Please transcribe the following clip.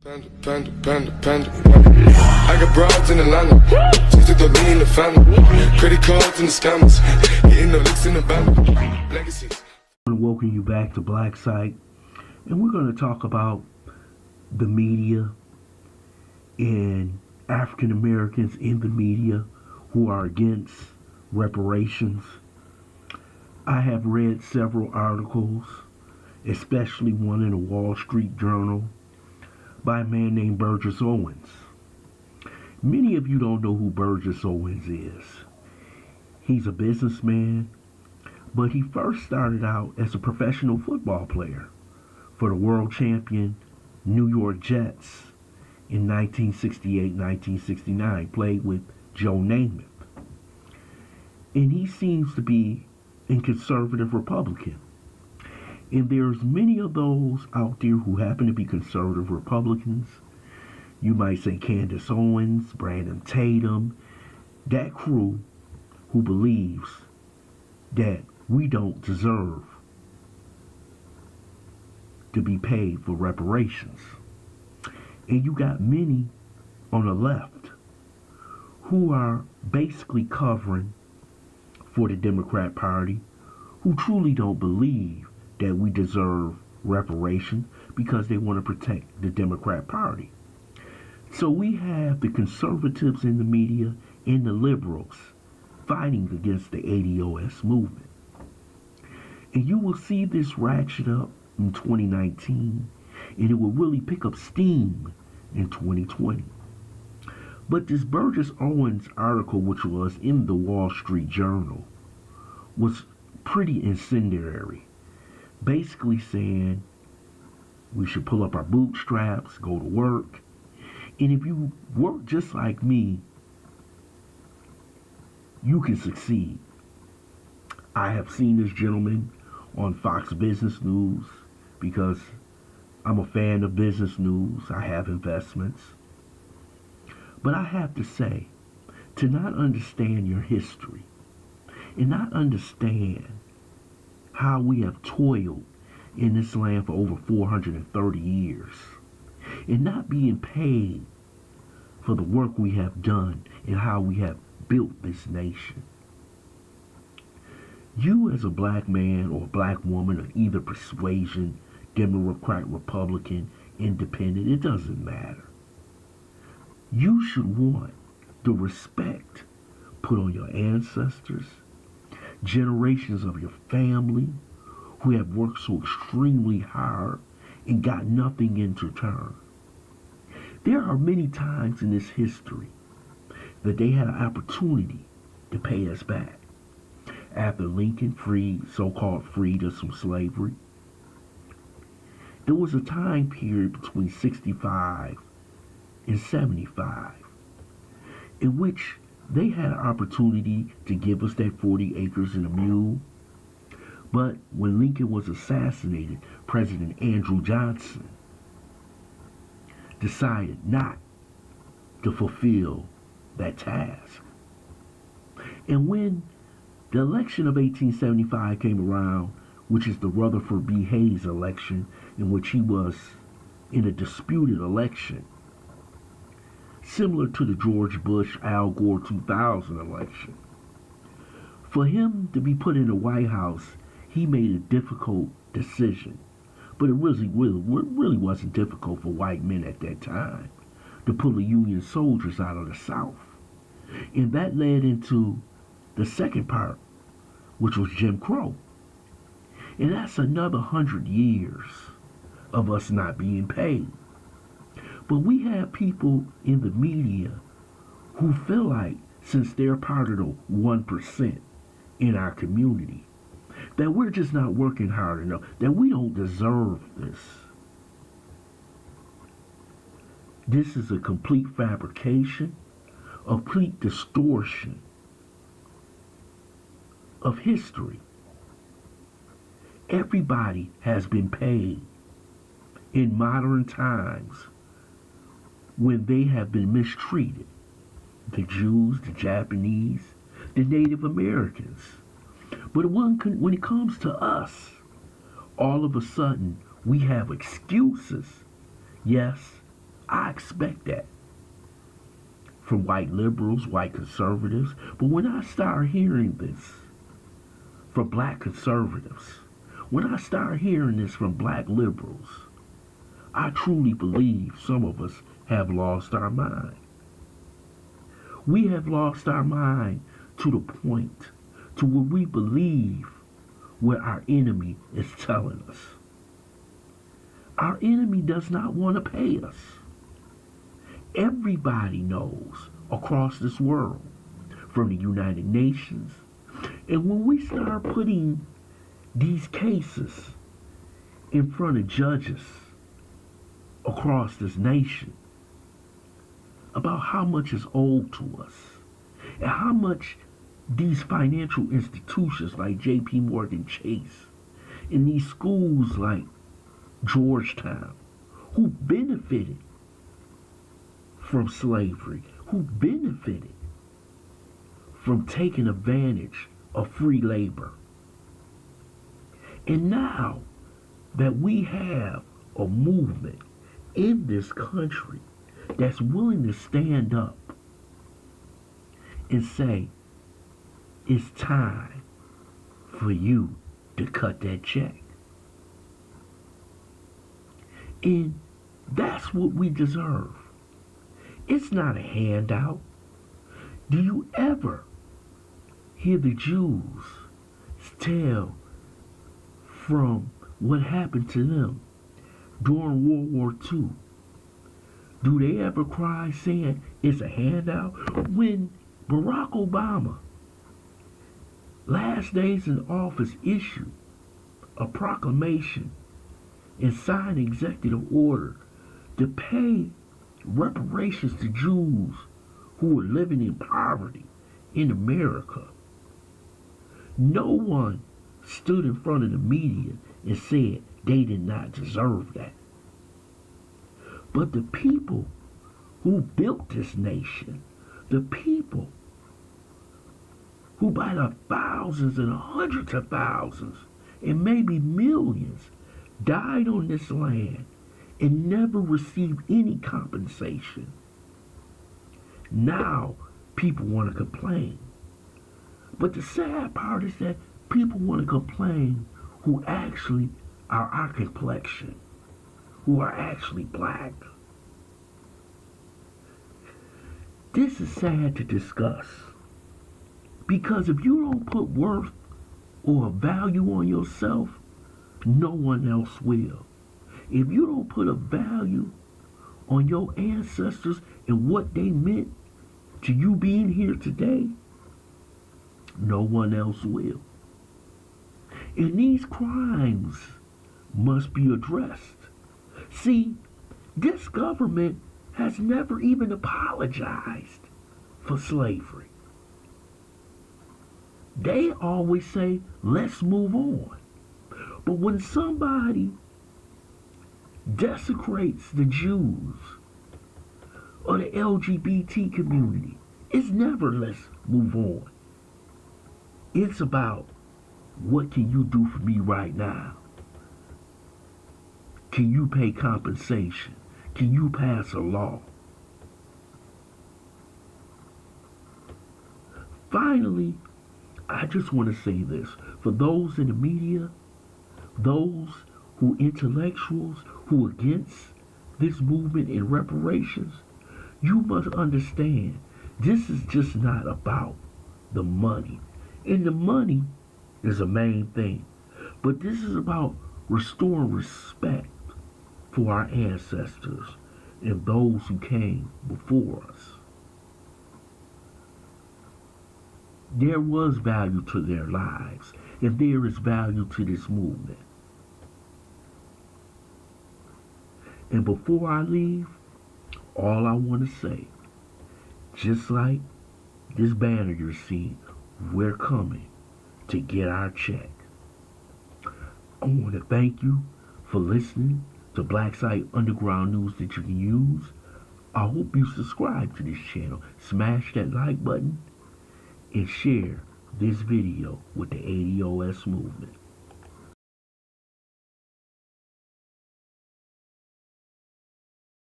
Panda. I got broads in Atlanta. Just took the lean in the family. Credit cards and the scammers. Getting the licks in the band. Legacies. I want to welcome you back to Black Site. And we're going to talk about the media and African Americans in the media who are against reparations. I have read several articles, especially one in the Wall Street Journal by a man named Burgess Owens. Many of you don't know who Burgess Owens is. He's a businessman, but he first started out as a professional football player for the world champion New York Jets in 1968-1969, played with Joe Namath. And he seems to be a conservative Republican. And there's many of those out there who happen to be conservative Republicans. You might say Candace Owens, Brandon Tatum, that crew who believes that we don't deserve to be paid for reparations. And you got many on the left who are basically covering for the Democrat Party, who truly don't believe that we deserve reparation because they want to protect the Democrat Party. So we have the conservatives in the media and the liberals fighting against the ADOS movement. And you will see this ratchet up in 2019, and it will really pick up steam in 2020. But this Burgess Owens article, which was in the Wall Street Journal, was pretty incendiary. Basically saying we should pull up our bootstraps, go to work, and if you work just like me, you can succeed. I have seen this gentleman on Fox Business News because I'm a fan of business news. I have investments. But I have to say, to not understand your history and not understand how we have toiled in this land for over 430 years and not being paid for the work we have done and how we have built this nation. You as a black man or black woman of either persuasion, Democrat, Republican, Independent, it doesn't matter. You should want the respect put on your ancestors, generations of your family who have worked so extremely hard and got nothing in return. There are many times in this history that they had an opportunity to pay us back. After Lincoln so-called freed us from slavery, there was a time period between 65 and 75 in which they had an opportunity to give us that 40 acres and a mule. But when Lincoln was assassinated, President Andrew Johnson decided not to fulfill that task. And when the election of 1875 came around, which is the Rutherford B. Hayes election, in which he was in a disputed election, similar to the George Bush, Al Gore 2000 election. For him to be put in the White House, he made a difficult decision. But it really wasn't difficult for white men at that time to pull the Union soldiers out of the South. And that led into the second part, which was Jim Crow. And that's another 100 years of us not being paid. But we have people in the media who feel like, since they're part of the 1% in our community, that we're just not working hard enough, that we don't deserve this. This is a complete fabrication, a complete distortion of history. Everybody has been paid in modern times when they have been mistreated. The Jews, the Japanese, the Native Americans. But when it comes to us, all of a sudden we have excuses. Yes, I expect that from white liberals, white conservatives. But when I start hearing this from black conservatives, when I start hearing this from black liberals, I truly believe some of us have lost our mind. We have lost our mind to the point to where we believe what our enemy is telling us. Our enemy does not want to pay us. Everybody knows across this world, from the United Nations. And when we start putting these cases in front of judges across this nation about how much is owed to us and how much these financial institutions like J.P. Morgan Chase and these schools like Georgetown, who benefited from slavery, who benefited from taking advantage of free labor. And now that we have a movement in this country that's willing to stand up and say, it's time for you to cut that check. And that's what we deserve. It's not a handout. Do you ever hear the Jews tell from what happened to them during World War II? Do they ever cry saying it's a handout? When Barack Obama, last days in office, issued a proclamation and signed an executive order to pay reparations to Jews who were living in poverty in America, no one stood in front of the media and said they did not deserve that. But the people who built this nation, the people who by the thousands and hundreds of thousands and maybe millions died on this land and never received any compensation. Now people want to complain. But the sad part is that people want to complain who actually are our complexion, who are actually black. This is sad to discuss, because if you don't put worth or value on yourself, no one else will. If you don't put a value on your ancestors and what they meant to you being here today, no one else will. And these crimes must be addressed. See, this government has never even apologized for slavery. They always say, let's move on. But when somebody desecrates the Jews or the LGBT community, it's never let's move on. It's about, what can you do for me right now? Can you pay compensation? Can you pass a law? Finally, I just want to say this. For those in the media, those who intellectuals who are against this movement in reparations, you must understand, this is just not about the money. And the money is the main thing. But this is about restoring respect for our ancestors and those who came before us. There was value to their lives, and there is value to this movement. And before I leave, all I want to say, just like this banner you're seeing, we're coming to get our check. I want to thank you for listening to Black Site Underground News that you can use. I hope you subscribe to this channel, smash that like button, and share this video with the ADOS movement.